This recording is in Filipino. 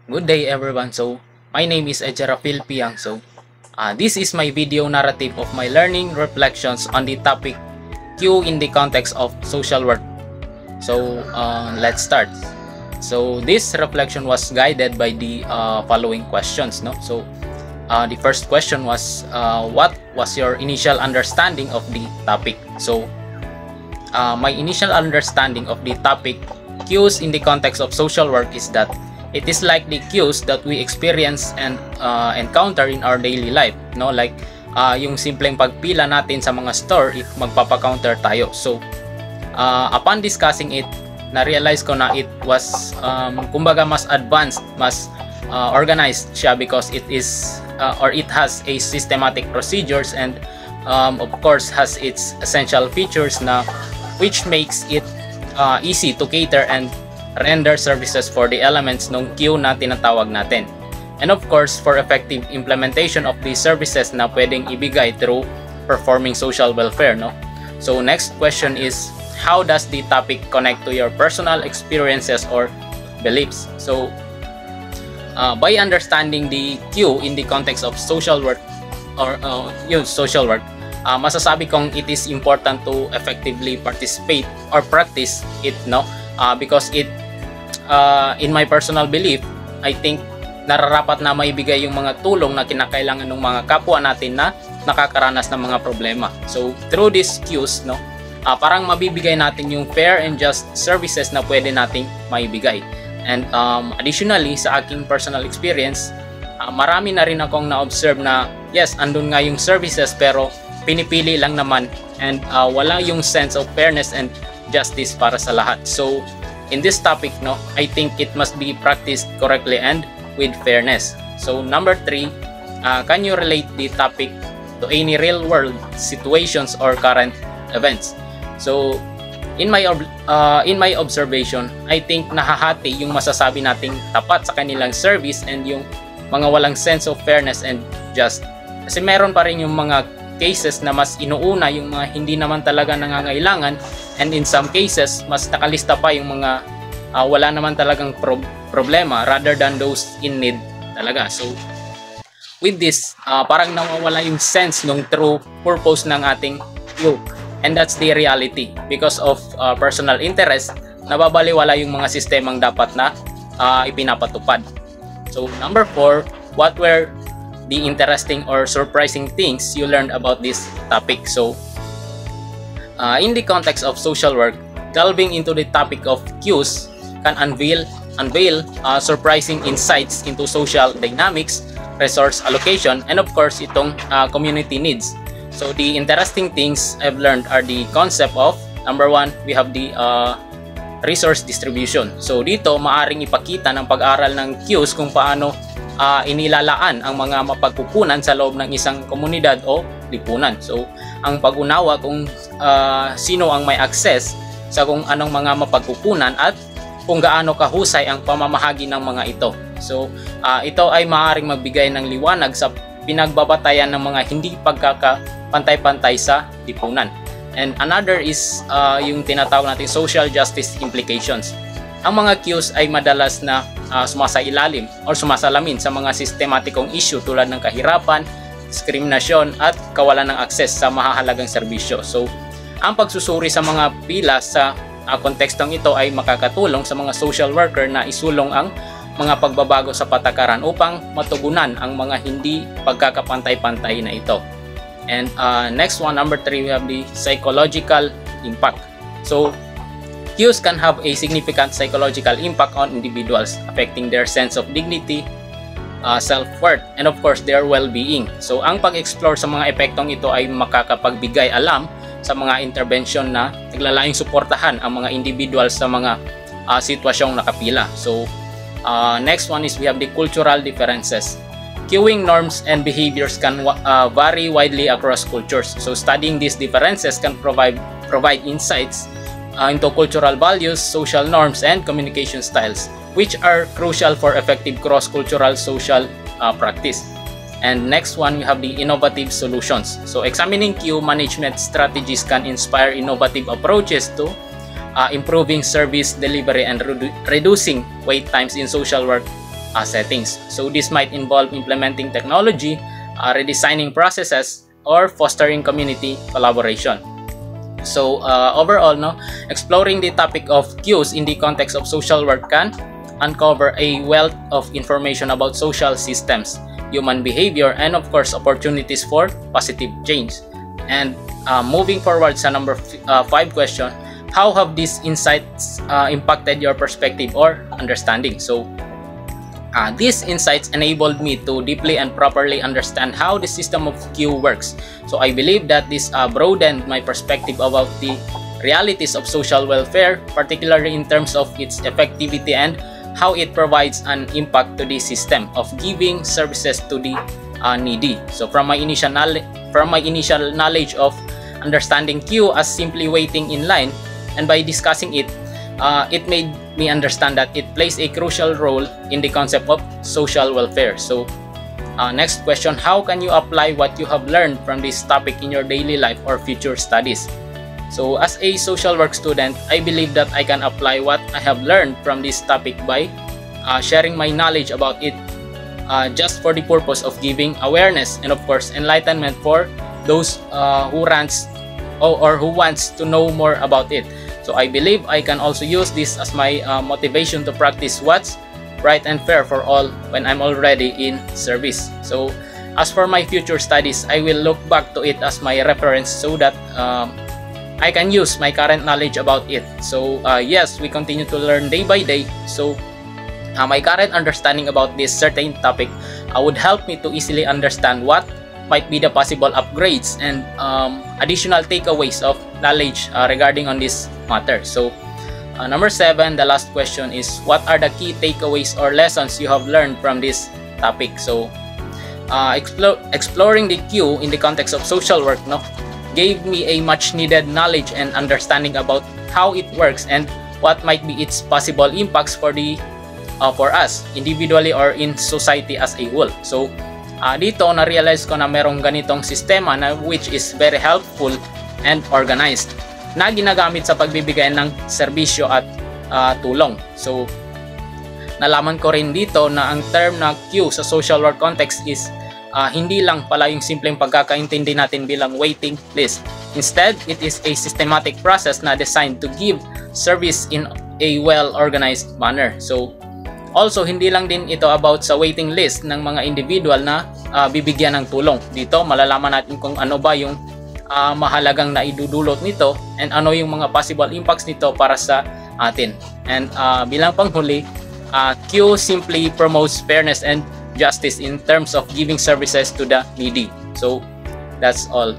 Good day everyone. My name is Ejerafil Piang. This is my video narrative of my learning reflections on the topic Q in the context of social work. Let's start. This reflection was guided by the following questions. The first question was, what was your initial understanding of the topic? My initial understanding of the topic Qs in the context of social work is that it is like the cues that we experience and encounter in our daily life, like yung simpleng pagpila natin sa mga store if magpapa-counter tayo. Upon discussing it, na-realize ko na it was kumbaga mas advanced, mas organized siya because it is or it has a systematic procedures and of course has its essential features na which makes it easy to cater and render services for the elements ng queue na tinatawag natin. And of course, for effective implementation of these services na pwedeng ibigay through performing social welfare. So next question is, how does the topic connect to your personal experiences or beliefs? By understanding the queue in the context of social work or social work, masasabi kong it is important to effectively participate or practice it, because it in my personal belief, I think nararapat na maibigay yung mga tulong na kinakailangan ng mga kapwa natin na nakakaranas ng mga problema. So through these cues, parang mabibigay natin yung fair and just services na pwede nating maibigay. And additionally, sa aking personal experience, marami na rin akong na-observe na yes, andun nga yung services pero pinipili lang naman and wala yung sense of fairness and justice para sa lahat. So in this topic, I think it must be practiced correctly and with fairness. So number 3, can you relate the topic to any real world situations or current events? So in my observation, I think nahahati yung masasabi nating tapat sa kanilang service and yung mga walang sense of fairness and just. Kasi meron pa rin yung mga cases na mas inuuna yung mga hindi naman talaga nangangailangan, and in some cases mas nakalista pa yung mga wala naman talagang problema rather than those in need talaga. So with this, parang nawawala yung sense ng true purpose ng ating queue, and that's the reality because of personal interest. Nababaliwala yung mga sistemang dapat na ipinapatupad. So number 4, what were the interesting or surprising things you learned about this topic? So in the context of social work, delving into the topic of cues can unveil surprising insights into social dynamics, resource allocation, and of course itong community needs. So the interesting things I've learned are the concept of, number 1, we have the resource distribution. So dito maaring ipakita ng pag-aral ng cues kung paano inilalaan ang mga mapagkukunan sa loob ng isang komunidad o lipunan. So ang pag-unawa kung sino ang may access sa kung anong mga mapagkukunan at kung gaano kahusay ang pamamahagi ng mga ito. So ito ay maaaring magbigay ng liwanag sa pinagbabatayan ng mga hindi pagkakapantay-pantay sa lipunan. And another is yung tinatawag natin social justice implications. Ang mga cues ay madalas na sumasailalim or sumasalamin sa mga sistematikong issue tulad ng kahirapan, diskriminasyon at kawalan ng akses sa mahahalagang serbisyo. So ang pagsusuri sa mga pila sa kontekstong ito ay makakatulong sa mga social worker na isulong ang mga pagbabago sa patakaran upang matugunan ang mga hindi pagkakapantay-pantay na ito. And next one, number 3, we have the psychological impact. So cues can have a significant psychological impact on individuals, affecting their sense of dignity, self-worth, and of course their well-being. So ang pag-explore sa mga epektong ito ay makakapagbigay alam sa mga intervention na naglalayong suportahan ang mga individuals sa mga sitwasyong nakapila. So next one is we have the cultural differences. Queuing norms and behaviors can vary widely across cultures. So studying these differences can provide insights into cultural values, social norms, and communication styles, which are crucial for effective cross-cultural social practice. And next one, we have the innovative solutions. So examining queue management strategies can inspire innovative approaches to improving service delivery and reducing wait times in social work settings. So this might involve implementing technology, redesigning processes, or fostering community collaboration. So overall, exploring the topic of queues in the context of social work can uncover a wealth of information about social systems, human behavior, and of course opportunities for positive change. And moving forward sa number 5 question, how have these insights impacted your perspective or understanding? So these insights enabled me to deeply and properly understand how the system of queue works. So I believe that this broadened my perspective about the realities of social welfare, particularly in terms of its effectivity and how it provides an impact to the system of giving services to the needy. So from my initial knowledge of understanding queue as simply waiting in line, and by discussing it, it made me understand that it plays a crucial role in the concept of social welfare. So next question, how can you apply what you have learned from this topic in your daily life or future studies? So as a social work student, I believe that I can apply what I have learned from this topic by sharing my knowledge about it just for the purpose of giving awareness and of course enlightenment for those who wants to know more about it. So I believe I can also use this as my motivation to practice what's right and fair for all when I'm already in service. So as for my future studies, I will look back to it as my reference so that I can use my current knowledge about it. So yes, we continue to learn day by day. So my current understanding about this certain topic would help me to easily understand what might be the possible upgrades and additional takeaways of knowledge regarding on this matter. So number 7, the last question is, what are the key takeaways or lessons you have learned from this topic? So exploring the queue in the context of social work gave me a much needed knowledge and understanding about how it works and what might be its possible impacts for us individually or in society as a whole. So dito na-realize ko na merong ganitong sistema na which is very helpful and organized na ginagamit sa pagbibigay ng serbisyo at tulong. So nalaman ko rin dito na ang term na queue sa social work context is hindi lang pala yung simpleng pagkakaintindi natin bilang waiting list. Instead, it is a systematic process na designed to give service in a well-organized manner. So also, hindi lang din ito about sa waiting list ng mga individual na bibigyan ng tulong. Dito, malalaman natin kung ano ba yung mahalagang naidudulot nito and ano yung mga possible impacts nito para sa atin. And bilang panghuli, queue simply promotes fairness and justice in terms of giving services to the needy. So, that's all.